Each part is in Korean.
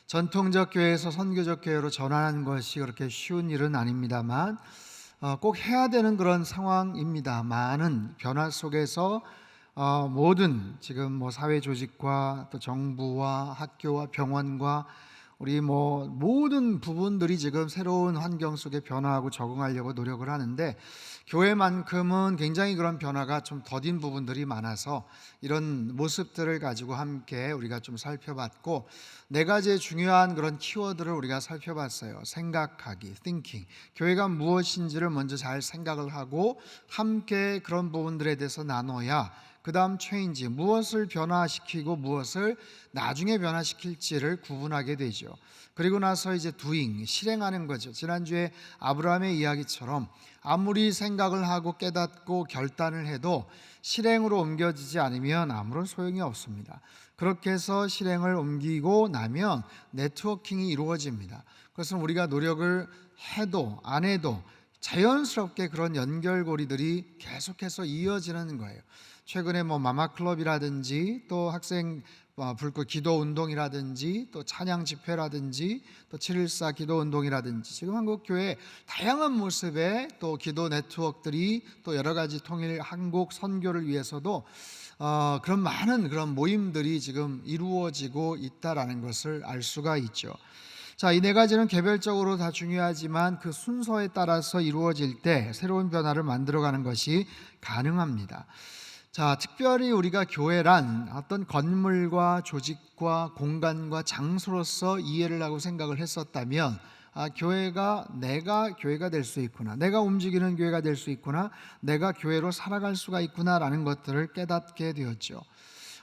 전통적 교회에서 선교적 교회로 전환하는 것이 그렇게 쉬운 일은 아닙니다만 꼭 해야 되는 그런 상황입니다만은 변화 속에서 모든 지금 사회 조직과 또 정부와 학교와 병원과 우리 모든 부분들이 지금 새로운 환경 속에 변화하고 적응하려고 노력을 하는데, 교회만큼은 굉장히 그런 변화가 좀 더딘 부분들이 많아서 이런 모습들을 가지고 함께 우리가 좀 살펴봤고, 네 가지의 중요한 그런 키워드를 우리가 살펴봤어요. 생각하기, thinking. 교회가 무엇인지를 먼저 잘 생각을 하고 함께 그런 부분들에 대해서 나눠야 그 다음 change, 무엇을 변화시키고 무엇을 나중에 변화시킬지를 구분하게 되죠. 그리고 나서 이제 doing, 실행하는 거죠. 지난주에 아브라함의 이야기처럼 아무리 생각을 하고 깨닫고 결단을 해도 실행으로 옮겨지지 않으면 아무런 소용이 없습니다. 그렇게 해서 실행을 옮기고 나면 네트워킹이 이루어집니다. 그것은 우리가 노력을 해도 안 해도 자연스럽게 그런 연결고리들이 계속해서 이어지는 거예요. 최근에 마마클럽이라든지 또 학생 불꽃 기도 운동이라든지 또 찬양 집회라든지 또 7.14 기도 운동이라든지 지금 한국 교회 다양한 모습의 또 기도 네트워크들이 또 여러 가지 통일 한국 선교를 위해서도 그런 많은 그런 모임들이 지금 이루어지고 있다라는 것을 알 수가 있죠. 자, 이 네 가지는 개별적으로 다 중요하지만 그 순서에 따라서 이루어질 때 새로운 변화를 만들어가는 것이 가능합니다. 자, 특별히 우리가 교회란 어떤 건물과 조직과 공간과 장소로서 이해를 하고 생각을 했었다면, 교회가 내가 교회가 될 수 있구나, 내가 움직이는 교회가 될 수 있구나, 내가 교회로 살아갈 수가 있구나라는 것들을 깨닫게 되었죠.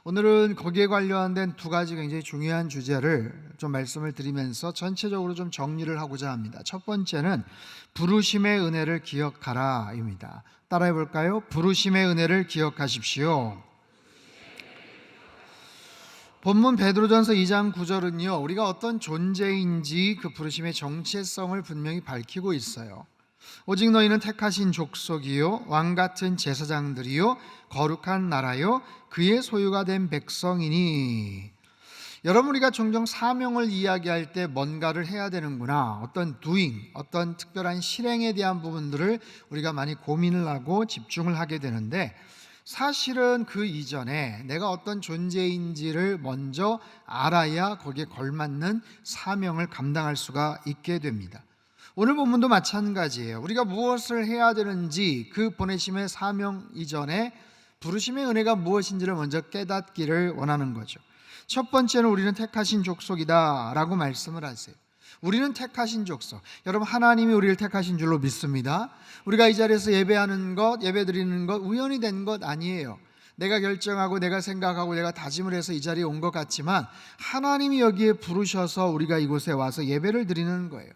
오늘은 거기에 관련된 두 가지 굉장히 중요한 주제를 좀 말씀을 드리면서 전체적으로 좀 정리를 하고자 합니다. 첫 번째는 부르심의 은혜를 기억하라입니다. 따라해 볼까요? 부르심의 은혜를 기억하십시오. 본문 베드로전서 2장 9절은요, 우리가 어떤 존재인지 그 부르심의 정체성을 분명히 밝히고 있어요. 오직 너희는 택하신 족속이요 왕같은 제사장들이요 거룩한 나라요 그의 소유가 된 백성이니. 여러분, 우리가 종종 사명을 이야기할 때 뭔가를 해야 되는구나, 어떤 doing, 어떤 특별한 실행에 대한 부분들을 우리가 많이 고민을 하고 집중을 하게 되는데, 사실은 그 이전에 내가 어떤 존재인지를 먼저 알아야 거기에 걸맞는 사명을 감당할 수가 있게 됩니다. 오늘 본문도 마찬가지예요. 우리가 무엇을 해야 되는지, 그 보내심의 사명 이전에 부르심의 은혜가 무엇인지를 먼저 깨닫기를 원하는 거죠. 첫 번째는 우리는 택하신 족속이다 라고 말씀을 하세요. 우리는 택하신 족속. 여러분, 하나님이 우리를 택하신 줄로 믿습니다. 우리가 이 자리에서 예배하는 것, 예배드리는 것 우연히 된 것 아니에요. 내가 결정하고 내가 생각하고 내가 다짐을 해서 이 자리에 온 것 같지만 하나님이 여기에 부르셔서 우리가 이곳에 와서 예배를 드리는 거예요.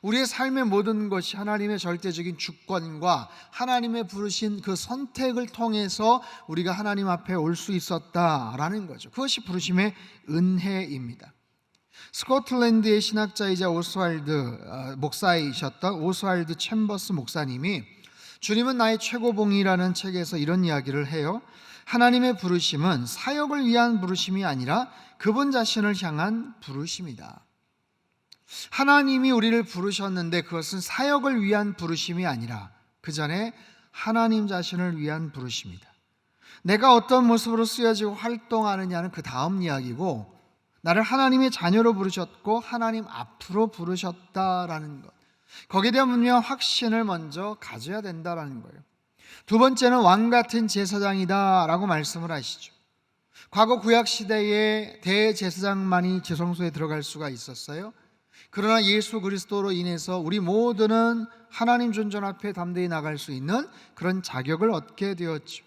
우리의 삶의 모든 것이 하나님의 절대적인 주권과 하나님의 부르신 그 선택을 통해서 우리가 하나님 앞에 올 수 있었다라는 거죠. 그것이 부르심의 은혜입니다. 스코틀랜드의 신학자이자 오스왈드 목사이셨던 오스왈드 챔버스 목사님이 주님은 나의 최고봉이라는 책에서 이런 이야기를 해요. 하나님의 부르심은 사역을 위한 부르심이 아니라 그분 자신을 향한 부르심이다. 하나님이 우리를 부르셨는데 그것은 사역을 위한 부르심이 아니라 그 전에 하나님 자신을 위한 부르심이다. 내가 어떤 모습으로 쓰여지고 활동하느냐는 그 다음 이야기고, 나를 하나님의 자녀로 부르셨고 하나님 앞으로 부르셨다라는 것, 거기에 대한 분명한 확신을 먼저 가져야 된다라는 거예요. 두 번째는 왕같은 제사장이다 라고 말씀을 하시죠. 과거 구약시대에 대제사장만이 지성소에 들어갈 수가 있었어요. 그러나 예수 그리스도로 인해서 우리 모두는 하나님 존전 앞에 담대히 나갈 수 있는 그런 자격을 얻게 되었죠.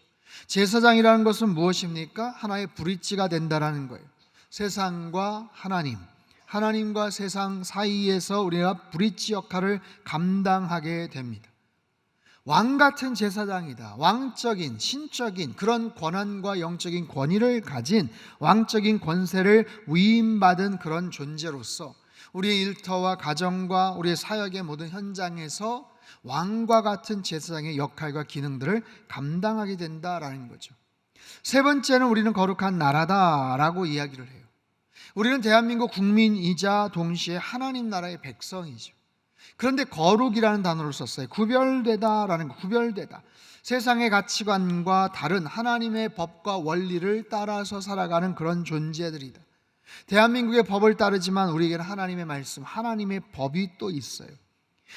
제사장이라는 것은 무엇입니까? 하나의 브릿지가 된다라는 거예요. 세상과 하나님, 하나님과 세상 사이에서 우리가 브릿지 역할을 감당하게 됩니다. 왕같은 제사장이다. 왕적인, 신적인 그런 권한과 영적인 권위를 가진 왕적인 권세를 위임받은 그런 존재로서 우리의 일터와 가정과 우리의 사역의 모든 현장에서 왕과 같은 제사장의 역할과 기능들을 감당하게 된다라는 거죠. 세 번째는 우리는 거룩한 나라다라고 이야기를 해요. 우리는 대한민국 국민이자 동시에 하나님 나라의 백성이죠. 그런데 거룩이라는 단어를 썼어요. 구별되다라는 거, 구별되다. 세상의 가치관과 다른 하나님의 법과 원리를 따라서 살아가는 그런 존재들이다. 대한민국의 법을 따르지만 우리에게는 하나님의 말씀, 하나님의 법이 또 있어요.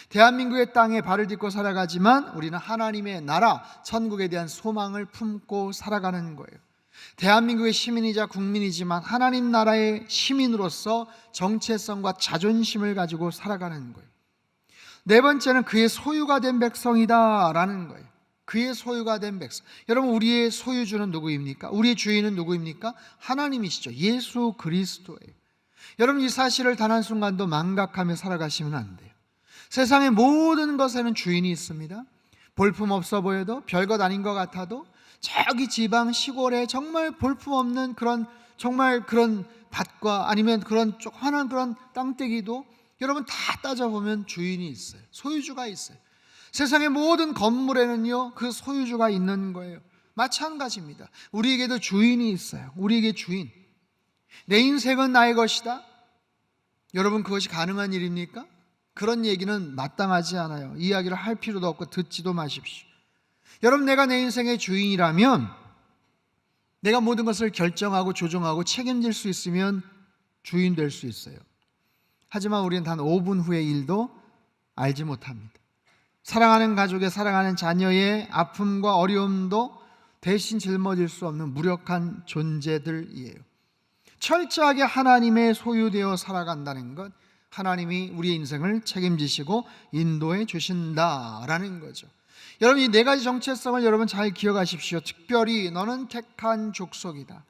대한민국의 땅에 발을 딛고 살아가지만 우리는 하나님의 나라, 천국에 대한 소망을 품고 살아가는 거예요. 대한민국의 시민이자 국민이지만 하나님 나라의 시민으로서 정체성과 자존심을 가지고 살아가는 거예요. 네 번째는 그의 소유가 된 백성이다라는 거예요. 그의 소유가 된 백성. 여러분, 우리의 소유주는 누구입니까? 우리의 주인은 누구입니까? 하나님이시죠. 예수 그리스도예요. 여러분, 이 사실을 단 한순간도 망각하며 살아가시면 안 돼요. 세상의 모든 것에는 주인이 있습니다. 볼품없어 보여도, 별것 아닌 것 같아도, 저기 지방 시골에 정말 볼품없는 그런 정말 그런 밭과 아니면 그런 조그마한 그런 땅떼기도 여러분 다 따져보면 주인이 있어요. 소유주가 있어요. 세상의 모든 건물에는요 그 소유주가 있는 거예요. 마찬가지입니다. 우리에게도 주인이 있어요. 우리에게 주인. 내 인생은 나의 것이다. 여러분, 그것이 가능한 일입니까? 그런 얘기는 마땅하지 않아요. 이야기를 할 필요도 없고 듣지도 마십시오. 여러분, 내가 내 인생의 주인이라면 내가 모든 것을 결정하고 조종하고 책임질 수 있으면 주인 될 수 있어요. 하지만 우리는 단 5분 후의 일도 알지 못합니다. 사랑하는 가족의, 사랑하는 자녀의 아픔과 어려움도 대신 짊어질 수 없는 무력한 존재들이에요. 철저하게 하나님의 소유되어 살아간다는 것, 하나님이 우리의 인생을 책임지시고 인도해 주신다라는 거죠. 여러분, 이 네 가지 정체성을 여러분 잘 기억하십시오. 특별히 너는 택한 족속이다.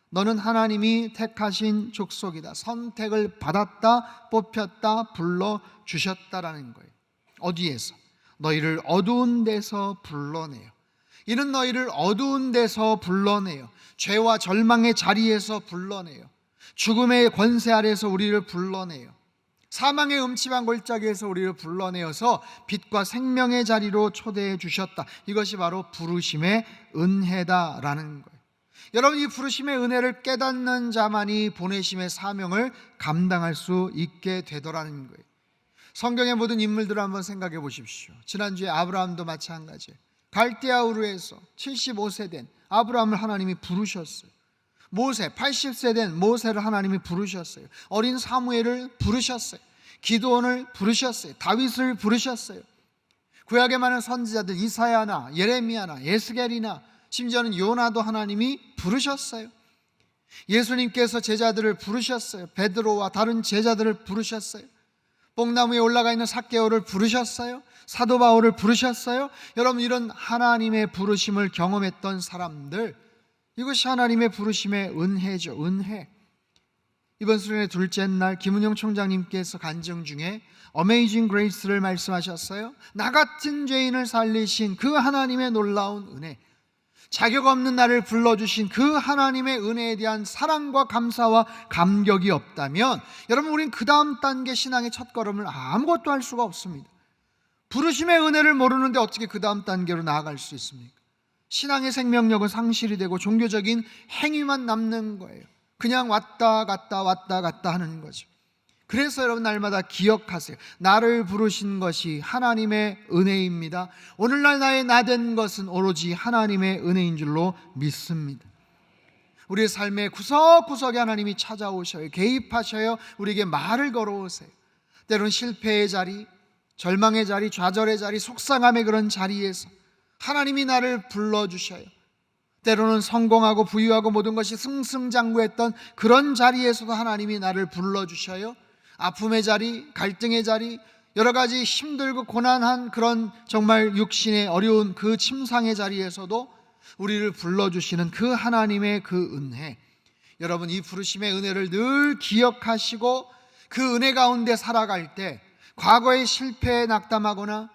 너는 하나님이 택하신 족속이다. 선택을 받았다, 뽑혔다, 불러주셨다라는 거예요. 어디에서? 너희를 어두운 데서 불러내요. 이는 너희를 어두운 데서 불러내요. 죄와 절망의 자리에서 불러내요. 죽음의 권세 아래에서 우리를 불러내요. 사망의 음침한 골짜기에서 우리를 불러내어서 빛과 생명의 자리로 초대해 주셨다. 이것이 바로 부르심의 은혜다라는 거예요. 여러분, 이 부르심의 은혜를 깨닫는 자만이 보내심의 사명을 감당할 수 있게 되더라는 거예요. 성경의 모든 인물들을 한번 생각해 보십시오. 지난주에 아브라함도 마찬가지예요. 갈대아 우르에서 75세 된 아브라함을 하나님이 부르셨어요. 모세, 80세 된 모세를 하나님이 부르셨어요. 어린 사무엘을 부르셨어요. 기드온을 부르셨어요. 다윗을 부르셨어요. 구약에 많은 선지자들 이사야나 예레미야나 에스겔이나 심지어는 요나도 하나님이 부르셨어요. 예수님께서 제자들을 부르셨어요. 베드로와 다른 제자들을 부르셨어요. 뽕나무에 올라가 있는 삭개오를 부르셨어요. 사도 바울을 부르셨어요. 여러분, 이런 하나님의 부르심을 경험했던 사람들, 이것이 하나님의 부르심의 은혜죠. 은혜. 이번 수련회 둘째 날 김은영 총장님께서 간증 중에 어메이징 그레이스를 말씀하셨어요. 나 같은 죄인을 살리신 그 하나님의 놀라운 은혜, 자격 없는 나를 불러주신 그 하나님의 은혜에 대한 사랑과 감사와 감격이 없다면 여러분, 우린 그 다음 단계 신앙의 첫걸음을 아무것도 할 수가 없습니다. 부르심의 은혜를 모르는데 어떻게 그 다음 단계로 나아갈 수 있습니까? 신앙의 생명력은 상실이 되고 종교적인 행위만 남는 거예요. 그냥 왔다 갔다 왔다 갔다 하는 거죠. 그래서 여러분, 날마다 기억하세요. 나를 부르신 것이 하나님의 은혜입니다. 오늘날 나의 나 된 것은 오로지 하나님의 은혜인 줄로 믿습니다. 우리의 삶의 구석구석에 하나님이 찾아오셔요. 개입하셔요. 우리에게 말을 걸어오세요. 때로는 실패의 자리, 절망의 자리, 좌절의 자리, 속상함의 그런 자리에서 하나님이 나를 불러주셔요. 때로는 성공하고 부유하고 모든 것이 승승장구했던 그런 자리에서도 하나님이 나를 불러주셔요. 아픔의 자리, 갈등의 자리, 여러 가지 힘들고 고난한 그런 정말 육신의 어려운 그 침상의 자리에서도 우리를 불러주시는 그 하나님의 그 은혜, 여러분, 이 부르심의 은혜를 늘 기억하시고 그 은혜 가운데 살아갈 때 과거의 실패에 낙담하거나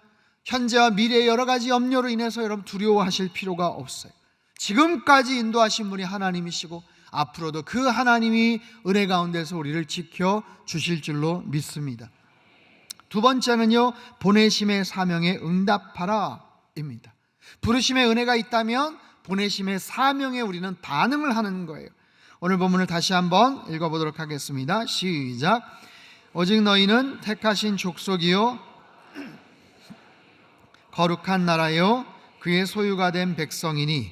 현재와 미래의 여러 가지 염려로 인해서 여러분 두려워하실 필요가 없어요. 지금까지 인도하신 분이 하나님이시고 앞으로도 그 하나님이 은혜 가운데서 우리를 지켜 주실 줄로 믿습니다. 두 번째는요, 보내심의 사명에 응답하라 입니다. 부르심의 은혜가 있다면 보내심의 사명에 우리는 반응을 하는 거예요. 오늘 본문을 다시 한번 읽어보도록 하겠습니다. 시작. 오직 너희는 택하신 족속이요 거룩한 나라요 그의 소유가 된 백성이니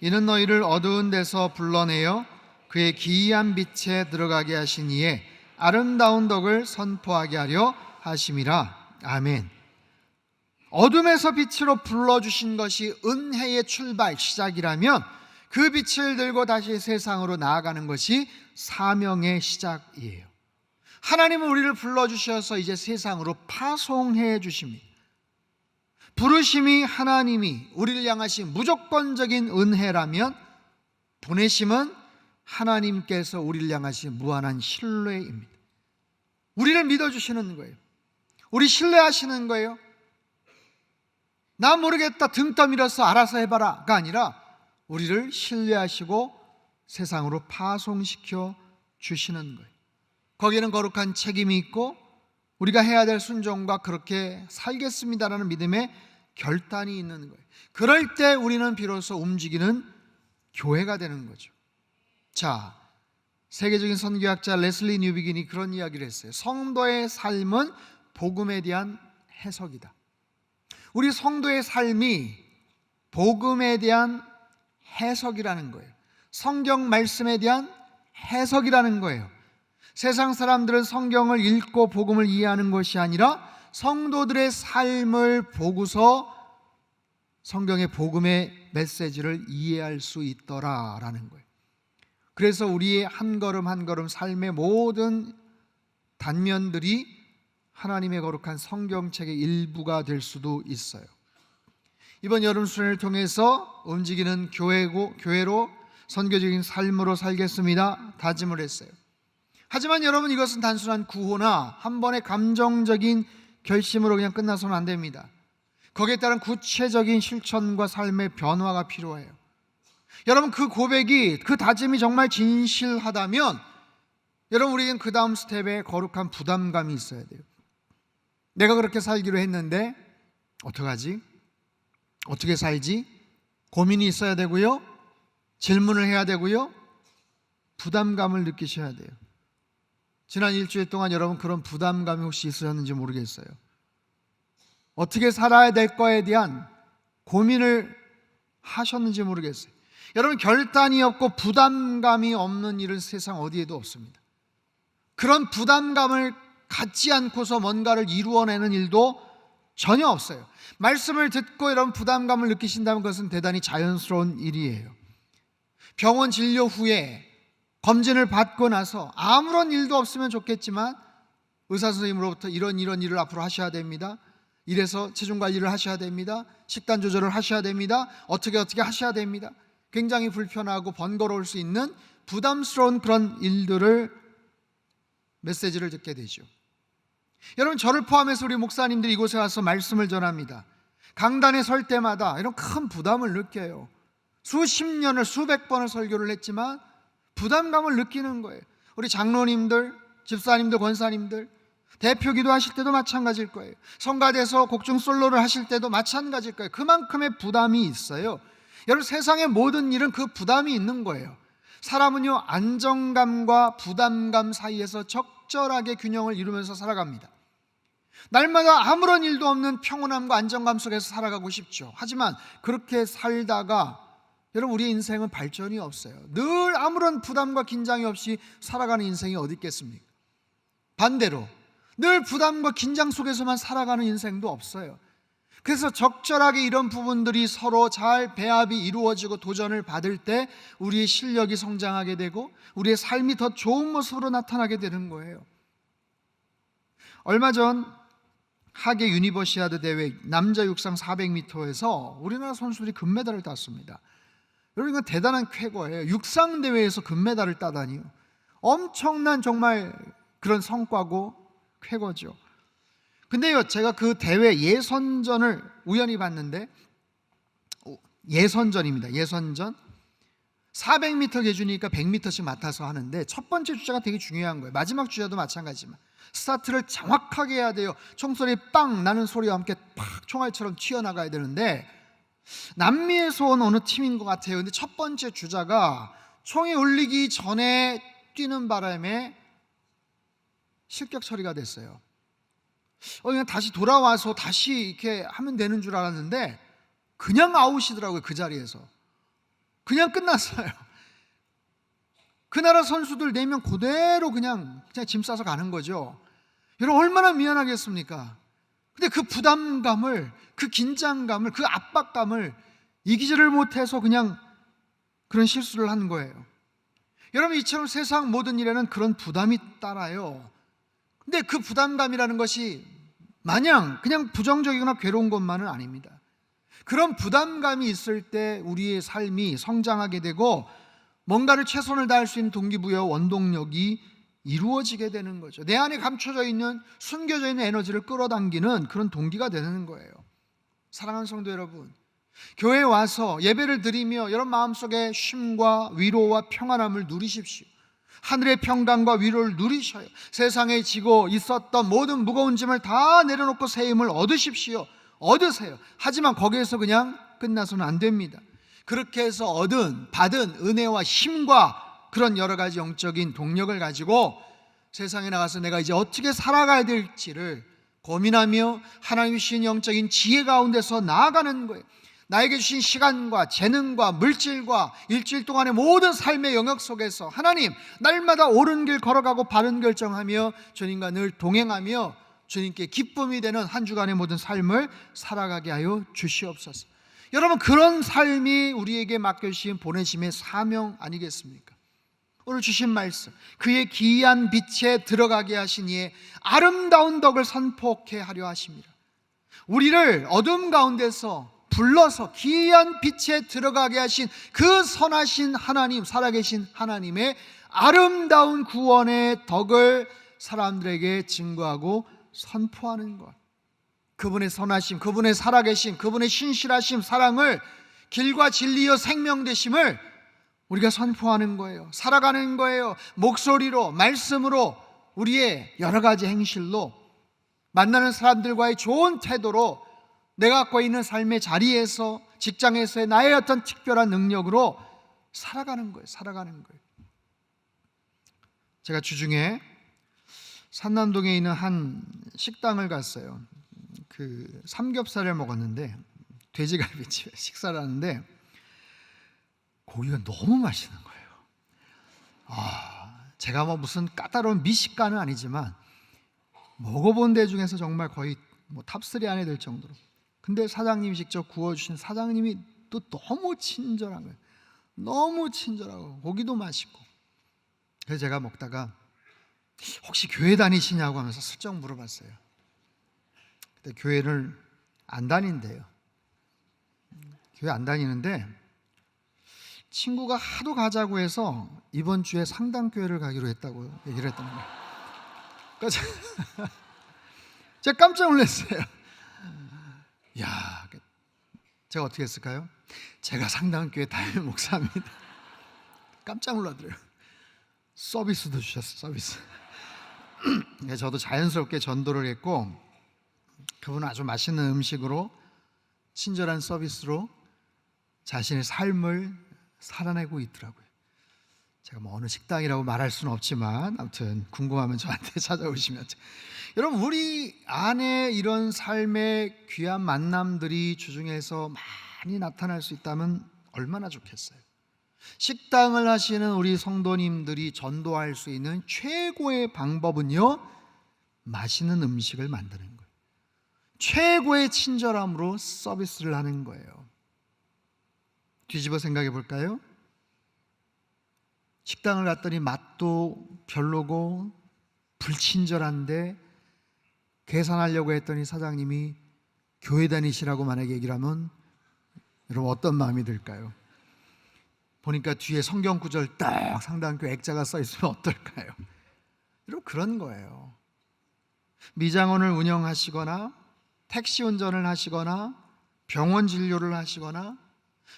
이는 너희를 어두운 데서 불러내어 그의 기이한 빛에 들어가게 하신 이에 아름다운 덕을 선포하게 하려 하심이라. 아멘. 어둠에서 빛으로 불러주신 것이 은혜의 출발, 시작이라면 그 빛을 들고 다시 세상으로 나아가는 것이 사명의 시작이에요. 하나님은 우리를 불러주셔서 이제 세상으로 파송해 주십니다. 부르심이 하나님이 우리를 향하신 무조건적인 은혜라면 보내심은 하나님께서 우리를 향하신 무한한 신뢰입니다. 우리를 믿어주시는 거예요. 우리 신뢰하시는 거예요. 나 모르겠다 등 떠밀어서 알아서 해봐라가 아니라 우리를 신뢰하시고 세상으로 파송시켜 주시는 거예요. 거기에는 거룩한 책임이 있고 우리가 해야 될 순종과 그렇게 살겠습니다라는 믿음의 결단이 있는 거예요. 그럴 때 우리는 비로소 움직이는 교회가 되는 거죠. 자, 세계적인 선교학자 레슬리 뉴비긴이 그런 이야기를 했어요. 성도의 삶은 복음에 대한 해석이다. 우리 성도의 삶이 복음에 대한 해석이라는 거예요. 성경 말씀에 대한 해석이라는 거예요. 세상 사람들은 성경을 읽고 복음을 이해하는 것이 아니라 성도들의 삶을 보고서 성경의 복음의 메시지를 이해할 수 있더라라는 거예요. 그래서 우리의 한 걸음 한 걸음 삶의 모든 단면들이 하나님의 거룩한 성경책의 일부가 될 수도 있어요. 이번 여름 수련을 통해서 움직이는 교회로 선교적인 삶으로 살겠습니다 다짐을 했어요. 하지만 여러분, 이것은 단순한 구호나 한 번의 감정적인 결심으로 그냥 끝나서는 안 됩니다. 거기에 따른 구체적인 실천과 삶의 변화가 필요해요. 여러분, 그 고백이, 그 다짐이 정말 진실하다면 여러분, 우리에겐 그 다음 스텝에 거룩한 부담감이 있어야 돼요. 내가 그렇게 살기로 했는데 어떡하지? 어떻게 살지? 고민이 있어야 되고요, 질문을 해야 되고요, 부담감을 느끼셔야 돼요. 지난 일주일 동안 여러분 그런 부담감이 혹시 있으셨는지 모르겠어요. 어떻게 살아야 될 거에 대한 고민을 하셨는지 모르겠어요. 여러분, 결단이 없고 부담감이 없는 일은 세상 어디에도 없습니다. 그런 부담감을 갖지 않고서 뭔가를 이루어내는 일도 전혀 없어요. 말씀을 듣고 여러분 부담감을 느끼신다면 그것은 대단히 자연스러운 일이에요. 병원 진료 후에 검진을 받고 나서 아무런 일도 없으면 좋겠지만 의사 선생님으로부터 이런 일을 앞으로 하셔야 됩니다, 이래서 체중 관리를 하셔야 됩니다, 식단 조절을 하셔야 됩니다, 어떻게 하셔야 됩니다, 굉장히 불편하고 번거로울 수 있는 부담스러운 그런 일들을 메시지를 듣게 되죠. 여러분, 저를 포함해서 우리 목사님들이 이곳에 와서 말씀을 전합니다. 강단에 설 때마다 이런 큰 부담을 느껴요. 수십 년을 수백 번을 설교를 했지만 부담감을 느끼는 거예요. 우리 장로님들, 집사님들, 권사님들 대표 기도하실 때도 마찬가지일 거예요. 성가대에서 곡중 솔로를 하실 때도 마찬가지일 거예요. 그만큼의 부담이 있어요. 여러분, 세상의 모든 일은 그 부담이 있는 거예요. 사람은요, 안정감과 부담감 사이에서 적절하게 균형을 이루면서 살아갑니다. 날마다 아무런 일도 없는 평온함과 안정감 속에서 살아가고 싶죠. 하지만 그렇게 살다가 여러분, 우리의 인생은 발전이 없어요. 늘 아무런 부담과 긴장이 없이 살아가는 인생이 어디 있겠습니까? 반대로 늘 부담과 긴장 속에서만 살아가는 인생도 없어요. 그래서 적절하게 이런 부분들이 서로 잘 배합이 이루어지고 도전을 받을 때 우리의 실력이 성장하게 되고 우리의 삶이 더 좋은 모습으로 나타나게 되는 거예요. 얼마 전 하계 유니버시아드 대회 남자 육상 400m에서 우리나라 선수들이 금메달을 땄습니다. 여러분, 이건 대단한 쾌거예요. 육상 대회에서 금메달을 따다니요. 엄청난 정말 그런 성과고 쾌거죠. 근데요, 제가 그 대회 예선전을 우연히 봤는데, 예선전입니다. 예선전 400m 계주니까 100m씩 맡아서 하는데 첫 번째 주자가 되게 중요한 거예요. 마지막 주자도 마찬가지지만 스타트를 정확하게 해야 돼요. 총소리 빵 나는 소리와 함께 팍 총알처럼 튀어나가야 되는데 남미에서 온 어느 팀인 것 같아요. 근데 첫 번째 주자가 총이 울리기 전에 뛰는 바람에 실격 처리가 됐어요. 그냥 다시 돌아와서 다시 이렇게 하면 되는 줄 알았는데 그냥 아웃이더라고요. 그 자리에서 그냥 끝났어요. 그 나라 선수들 4명 그대로 그냥 짐 싸서 가는 거죠. 여러분 얼마나 미안하겠습니까? 근데 그 부담감을, 그 긴장감을, 그 압박감을 이기지를 못해서 그냥 그런 실수를 한 거예요. 여러분 이처럼 세상 모든 일에는 그런 부담이 따라요. 근데 그 부담감이라는 것이 마냥 그냥 부정적이거나 괴로운 것만은 아닙니다. 그런 부담감이 있을 때 우리의 삶이 성장하게 되고 뭔가를 최선을 다할 수 있는 동기부여, 원동력이 이루어지게 되는 거죠. 내 안에 감춰져 있는, 숨겨져 있는 에너지를 끌어당기는 그런 동기가 되는 거예요. 사랑하는 성도 여러분, 교회에 와서 예배를 드리며 여러분 마음속에 쉼과 위로와 평안함을 누리십시오. 하늘의 평강과 위로를 누리셔요. 세상에 지고 있었던 모든 무거운 짐을 다 내려놓고 새 힘을 얻으십시오. 얻으세요. 하지만 거기에서 그냥 끝나서는 안 됩니다. 그렇게 해서 받은 은혜와 힘과 그런 여러 가지 영적인 동력을 가지고 세상에 나가서 내가 이제 어떻게 살아가야 될지를 고민하며 하나님이 주신 영적인 지혜 가운데서 나아가는 거예요. 나에게 주신 시간과 재능과 물질과 일주일 동안의 모든 삶의 영역 속에서 하나님, 날마다 옳은 길 걸어가고 바른 결정하며 주님과 늘 동행하며 주님께 기쁨이 되는 한 주간의 모든 삶을 살아가게 하여 주시옵소서. 여러분, 그런 삶이 우리에게 맡겨주신 보내심의 사명 아니겠습니까? 오늘 주신 말씀, 그의 기이한 빛에 들어가게 하신 이의 아름다운 덕을 선포케 하려 하십니다. 우리를 어둠 가운데서 불러서 기이한 빛에 들어가게 하신 그 선하신 하나님, 살아계신 하나님의 아름다운 구원의 덕을 사람들에게 증거하고 선포하는 것, 그분의 선하심, 그분의 살아계심, 그분의 신실하심, 사랑을, 길과 진리여 생명 되심을 우리가 선포하는 거예요. 살아가는 거예요. 목소리로, 말씀으로, 우리의 여러 가지 행실로, 만나는 사람들과의 좋은 태도로, 내가 갖고 있는 삶의 자리에서, 직장에서의 나의 어떤 특별한 능력으로 살아가는 거예요. 살아가는 거예요. 제가 주중에 산남동에 있는 한 식당을 갔어요. 그 삼겹살을 먹었는데, 돼지갈비집에 식사를 하는데 고기가 너무 맛있는 거예요. 제가 무슨 까다로운 미식가는 아니지만 먹어본 데 중에서 정말 거의 탑3 안에 들 정도로. 근데 사장님이 직접 구워주신 사장님이 또 너무 친절한 거예요. 너무 친절하고 고기도 맛있고. 그래서 제가 먹다가 혹시 교회 다니시냐고 하면서 슬쩍 물어봤어요. 근데 교회를 안 다닌대요. 교회 안 다니는데 친구가 하도 가자고 해서 이번 주에 상담교회를 가기로 했다고 얘기를 했다는 거예요. 그래서 제가 깜짝 놀랐어요. 야, 제가 어떻게 했을까요? 제가 상담교회 담임 목사입니다. 깜짝 놀라더래요. 서비스도 주셨어요. 서비스. 저도 자연스럽게 전도를 했고, 그분은 아주 맛있는 음식으로, 친절한 서비스로 자신의 삶을 살아내고 있더라고요. 제가 어느 식당이라고 말할 수는 없지만 아무튼 궁금하면 저한테 찾아오시면. 여러분, 우리 안에 이런 삶의 귀한 만남들이 주중에서 많이 나타날 수 있다면 얼마나 좋겠어요. 식당을 하시는 우리 성도님들이 전도할 수 있는 최고의 방법은요, 맛있는 음식을 만드는 거예요. 최고의 친절함으로 서비스를 하는 거예요. 뒤집어 생각해 볼까요? 식당을 갔더니 맛도 별로고 불친절한데 계산하려고 했더니 사장님이 교회 다니시라고 만약에 얘기를 하면 여러분 어떤 마음이 들까요? 보니까 뒤에 성경 구절 딱 상담교회 액자가 써 있으면 어떨까요? 여러분, 그런 거예요. 미장원을 운영하시거나 택시 운전을 하시거나 병원 진료를 하시거나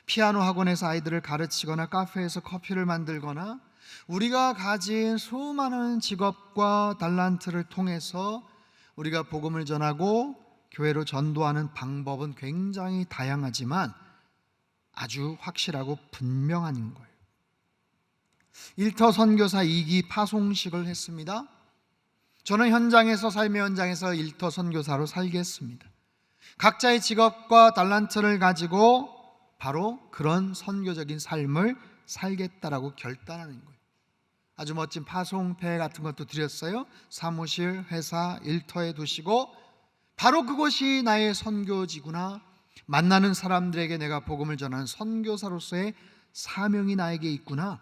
피아노 학원에서 아이들을 가르치거나 카페에서 커피를 만들거나 우리가 가진 수많은 직업과 달란트를 통해서 우리가 복음을 전하고 교회로 전도하는 방법은 굉장히 다양하지만 아주 확실하고 분명한 거예요. 일터 선교사 2기 파송식을 했습니다. 저는 현장에서, 삶의 현장에서 일터 선교사로 살겠습니다. 각자의 직업과 달란트를 가지고 바로 그런 선교적인 삶을 살겠다라고 결단하는 거예요. 아주 멋진 파송패 같은 것도 드렸어요. 사무실, 회사, 일터에 두시고 바로 그곳이 나의 선교지구나, 만나는 사람들에게 내가 복음을 전하는 선교사로서의 사명이 나에게 있구나,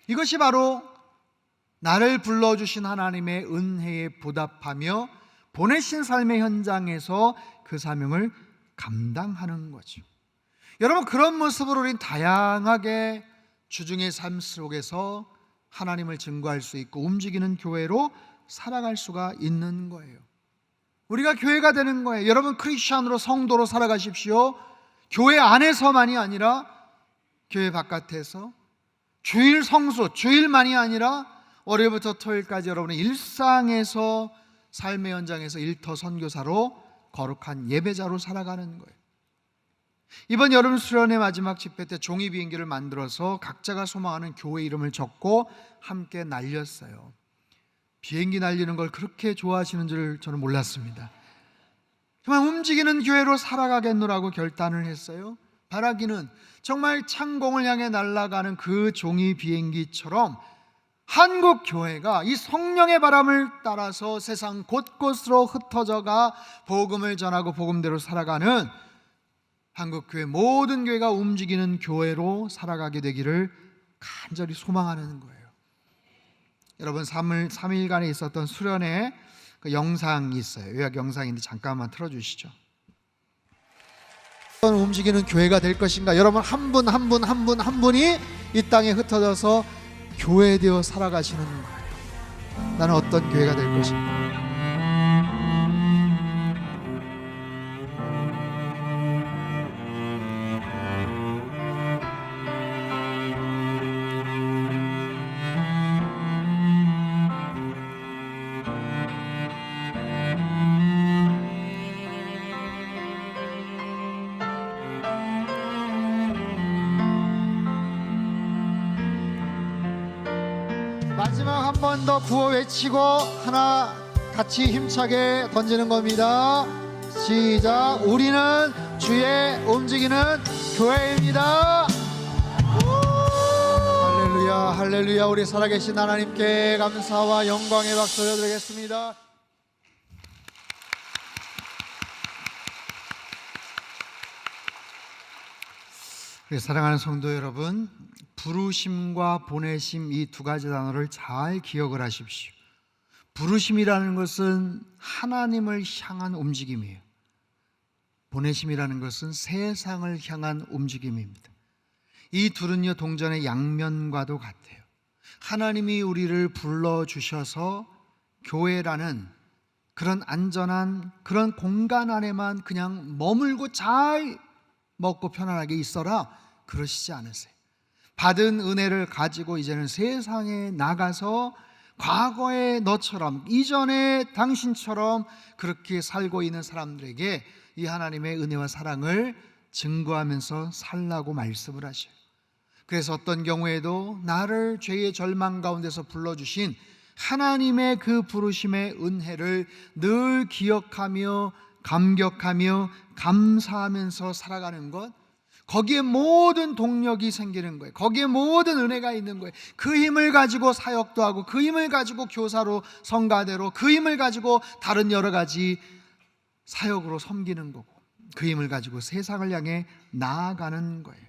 이것이 바로 나를 불러주신 하나님의 은혜에 보답하며 보내신 삶의 현장에서 그 사명을 감당하는 거죠. 여러분, 그런 모습으로 우리는 다양하게 주중의 삶 속에서 하나님을 증거할 수 있고 움직이는 교회로 살아갈 수가 있는 거예요. 우리가 교회가 되는 거예요. 여러분, 크리스찬으로, 성도로 살아가십시오. 교회 안에서만이 아니라 교회 바깥에서, 주일 성수, 주일만이 아니라 월요일부터 토요일까지 여러분의 일상에서, 삶의 현장에서 일터 선교사로, 거룩한 예배자로 살아가는 거예요. 이번 여름 수련회 마지막 집회 때 종이 비행기를 만들어서 각자가 소망하는 교회 이름을 적고 함께 날렸어요. 비행기 날리는 걸 그렇게 좋아하시는 줄 저는 몰랐습니다. 정말 움직이는 교회로 살아가겠노라고 결단을 했어요. 바라기는 정말 창공을 향해 날아가는 그 종이 비행기처럼 한국 교회가 이 성령의 바람을 따라서 세상 곳곳으로 흩어져가 복음을 전하고 복음대로 살아가는 한국 교회, 모든 교회가 움직이는 교회로 살아가게 되기를 간절히 소망하는 거예요. 여러분, 3일간에 있었던 수련회 그 영상이 있어요. 요약 영상인데 잠깐만 틀어주시죠. 움직이는 교회가 될 것인가? 여러분, 한 분 한 분 한 분 한 분이 이 땅에 흩어져서 교회 되어 살아가시는 거예요. 나는 어떤 교회가 될 것인가? 마지막 한 번 더 구호 외치고 하나 같이 힘차게 던지는 겁니다. 시작. 우리는 주의 움직이는 교회입니다. 할렐루야, 할렐루야. 우리 살아계신 하나님께 감사와 영광의 박수 드리겠습니다. 우리 사랑하는 성도 여러분, 부르심과 보내심, 이 두 가지 단어를 잘 기억을 하십시오. 부르심이라는 것은 하나님을 향한 움직임이에요. 보내심이라는 것은 세상을 향한 움직임입니다. 이 둘은요, 동전의 양면과도 같아요. 하나님이 우리를 불러주셔서 교회라는 그런 안전한 그런 공간 안에만 그냥 머물고 잘 먹고 편안하게 있어라, 그러시지 않으세요. 받은 은혜를 가지고 이제는 세상에 나가서 과거의 너처럼, 이전에 당신처럼 그렇게 살고 있는 사람들에게 이 하나님의 은혜와 사랑을 증거하면서 살라고 말씀을 하셔요. 그래서 어떤 경우에도 나를 죄의 절망 가운데서 불러주신 하나님의 그 부르심의 은혜를 늘 기억하며 감격하며 감사하면서 살아가는 것, 거기에 모든 동력이 생기는 거예요. 거기에 모든 은혜가 있는 거예요. 그 힘을 가지고 사역도 하고, 그 힘을 가지고 교사로, 성가대로, 그 힘을 가지고 다른 여러 가지 사역으로 섬기는 거고, 그 힘을 가지고 세상을 향해 나아가는 거예요.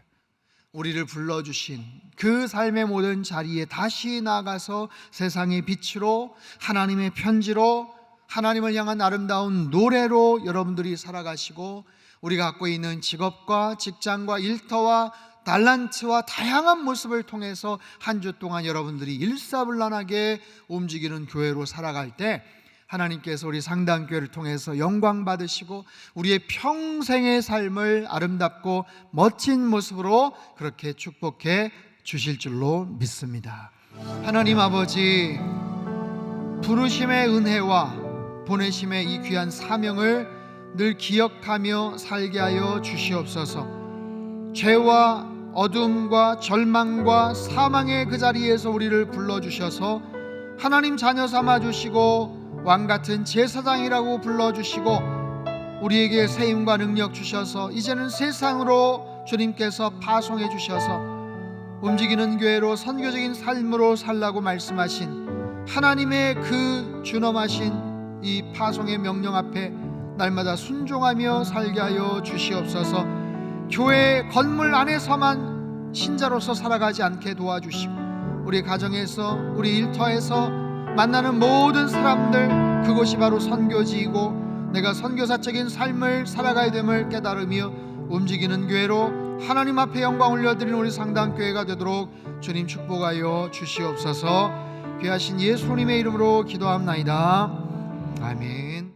우리를 불러주신 그 삶의 모든 자리에 다시 나아가서 세상의 빛으로, 하나님의 편지로, 하나님을 향한 아름다운 노래로 여러분들이 살아가시고, 우리가 갖고 있는 직업과 직장과 일터와 달란트와 다양한 모습을 통해서 한 주 동안 여러분들이 일사불란하게 움직이는 교회로 살아갈 때 하나님께서 우리 상당교회를 통해서 영광 받으시고 우리의 평생의 삶을 아름답고 멋진 모습으로 그렇게 축복해 주실 줄로 믿습니다. 하나님 아버지, 부르심의 은혜와 보내심의 이 귀한 사명을 늘 기억하며 살게 하여 주시옵소서. 죄와 어둠과 절망과 사망의 그 자리에서 우리를 불러주셔서 하나님 자녀 삼아주시고 왕같은 제사장이라고 불러주시고 우리에게 세임과 능력 주셔서 이제는 세상으로 주님께서 파송해 주셔서 움직이는 교회로 선교적인 삶으로 살라고 말씀하신 하나님의 그 준엄하신 이 파송의 명령 앞에 날마다 순종하며 살게 하여 주시옵소서. 교회 건물 안에서만 신자로서 살아가지 않게 도와주시고 우리 가정에서 우리 일터에서 만나는 모든 사람들 그곳이 바로 선교지이고 내가 선교사적인 삶을 살아가야 됨을 깨달으며 움직이는 교회로 하나님 앞에 영광 올려드리는 우리 상담교회가 되도록 주님 축복하여 주시옵소서. 귀하신 예수님의 이름으로 기도합나이다. 아멘.